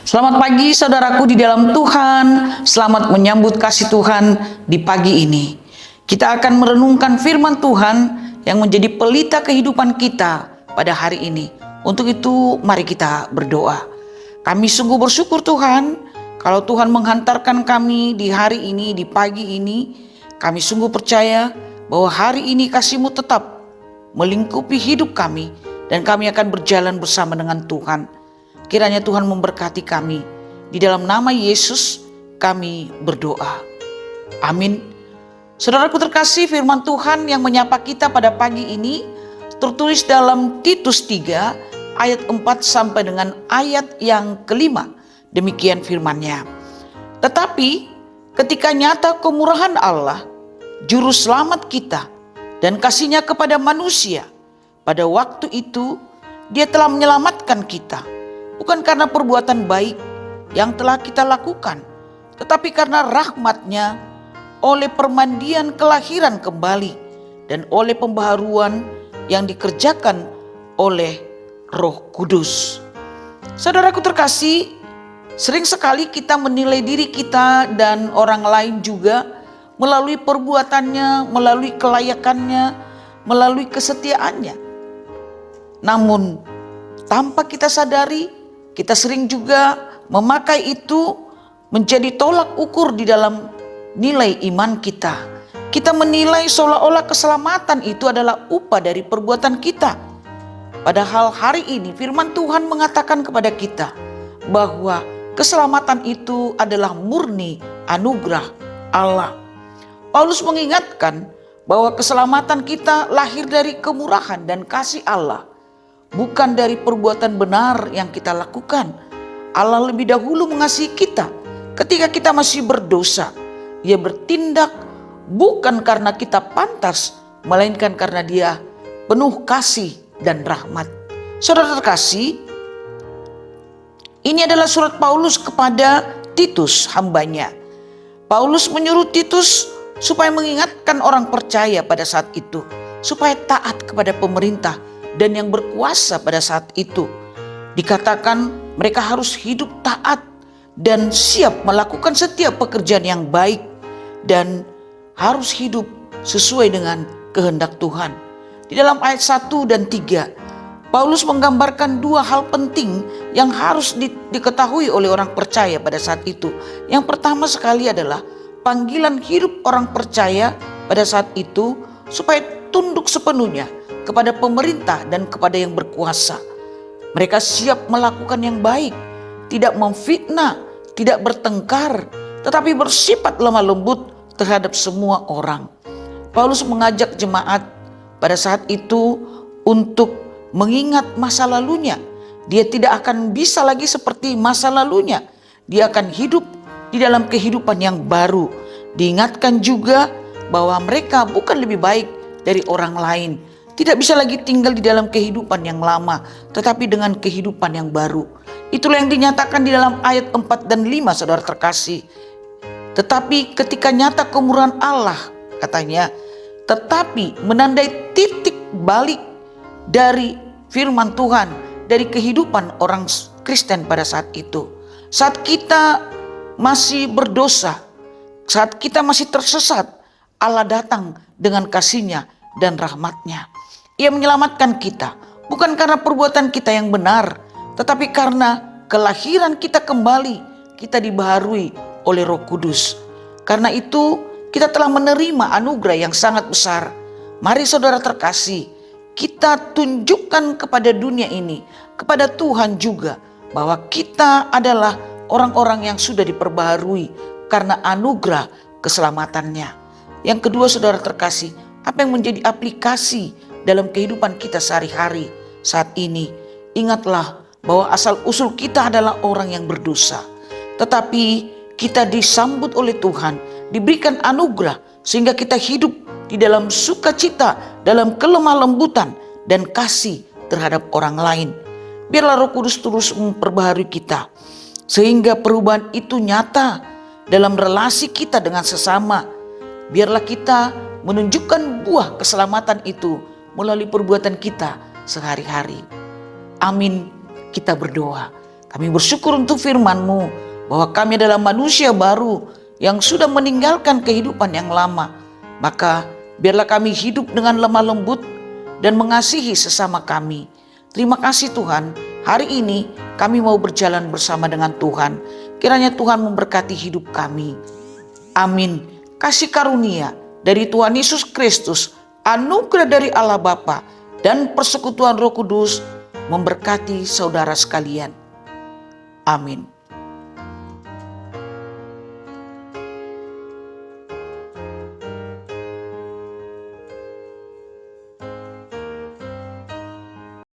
Selamat pagi saudaraku di dalam Tuhan. Selamat menyambut kasih Tuhan di pagi ini. Kita akan merenungkan firman Tuhan yang menjadi pelita kehidupan kita pada hari ini. Untuk itu mari kita berdoa. Kami sungguh bersyukur Tuhan, kalau Tuhan menghantarkan kami di hari ini, di pagi ini. Kami sungguh percaya bahwa hari ini kasih-Mu tetap melingkupi hidup kami, dan kami akan berjalan bersama dengan Tuhan. Kiranya Tuhan memberkati kami. Di dalam nama Yesus kami berdoa. Amin. Saudaraku terkasih, firman Tuhan yang menyapa kita pada pagi ini tertulis dalam Titus 3 ayat 4 sampai dengan ayat yang kelima. Demikian firman-Nya. Tetapi ketika nyata kemurahan Allah, juru selamat kita, dan kasih-Nya kepada manusia, pada waktu itu Dia telah menyelamatkan kita. Bukan karena perbuatan baik yang telah kita lakukan, tetapi karena rahmat-Nya oleh permandian kelahiran kembali dan oleh pembaharuan yang dikerjakan oleh Roh Kudus. Saudaraku terkasih, sering sekali kita menilai diri kita dan orang lain juga melalui perbuatannya, melalui kelayakannya, melalui kesetiaannya. Namun tanpa kita sadari, kita sering juga memakai itu menjadi tolak ukur di dalam nilai iman kita. Kita menilai seolah-olah keselamatan itu adalah upah dari perbuatan kita. Padahal hari ini firman Tuhan mengatakan kepada kita bahwa keselamatan itu adalah murni anugerah Allah. Paulus mengingatkan bahwa keselamatan kita lahir dari kemurahan dan kasih Allah, bukan dari perbuatan benar yang kita lakukan. Allah lebih dahulu mengasihi kita ketika kita masih berdosa. Dia bertindak bukan karena kita pantas, melainkan karena Dia penuh kasih dan rahmat. Saudara terkasih, ini adalah surat Paulus kepada Titus, hambanya. Paulus menyuruh Titus supaya mengingatkan orang percaya pada saat itu, supaya taat kepada pemerintah dan yang berkuasa pada saat itu. Dikatakan mereka harus hidup taat dan siap melakukan setiap pekerjaan yang baik, dan harus hidup sesuai dengan kehendak Tuhan. Di dalam ayat 1 dan 3, Paulus menggambarkan dua hal penting yang harus diketahui oleh orang percaya pada saat itu. Yang pertama sekali adalah panggilan hidup orang percaya pada saat itu supaya tunduk sepenuhnya kepada pemerintah dan kepada yang berkuasa. Mereka siap melakukan yang baik, tidak memfitnah, tidak bertengkar, tetapi bersifat lemah lembut terhadap semua orang. Paulus mengajak jemaat pada saat itu untuk mengingat masa lalunya. Dia tidak akan bisa lagi seperti masa lalunya. Dia akan hidup di dalam kehidupan yang baru. Diingatkan juga bahwa mereka bukan lebih baik dari orang lain. Tidak bisa lagi tinggal di dalam kehidupan yang lama, tetapi dengan kehidupan yang baru. Itulah yang dinyatakan di dalam ayat 4 dan 5, saudara terkasih. Tetapi ketika nyata kemurahan Allah, katanya, tetapi menandai titik balik dari firman Tuhan, dari kehidupan orang Kristen pada saat itu. Saat kita masih berdosa, saat kita masih tersesat, Allah datang dengan kasih-Nya dan rahmat-Nya. Ia menyelamatkan kita, bukan karena perbuatan kita yang benar, tetapi karena kelahiran kita kembali, kita dibaharui oleh Roh Kudus. Karena itu kita telah menerima anugerah yang sangat besar. Mari saudara terkasih, kita tunjukkan kepada dunia ini, kepada Tuhan juga, bahwa kita adalah orang-orang yang sudah diperbaharui karena anugerah keselamatannya. Yang kedua saudara terkasih, apa yang menjadi aplikasi dalam kehidupan kita sehari-hari saat ini? Ingatlah bahwa asal-usul kita adalah orang yang berdosa. Tetapi kita disambut oleh Tuhan, diberikan anugerah sehingga kita hidup di dalam sukacita, dalam kelemah lembutan dan kasih terhadap orang lain. Biarlah Roh Kudus terus memperbaharui kita, sehingga perubahan itu nyata dalam relasi kita dengan sesama. Biarlah kita menunjukkan buah keselamatan itu melalui perbuatan kita sehari-hari. Amin. Kita berdoa. Kami bersyukur untuk firman-Mu bahwa kami adalah manusia baru yang sudah meninggalkan kehidupan yang lama. Maka biarlah kami hidup dengan lemah lembut dan mengasihi sesama kami. Terima kasih Tuhan, hari ini kami mau berjalan bersama dengan Tuhan. Kiranya Tuhan memberkati hidup kami. Amin. Kasih karunia dari Tuhan Yesus Kristus, anugerah dari Allah Bapa, dan persekutuan Roh Kudus memberkati saudara sekalian. Amin.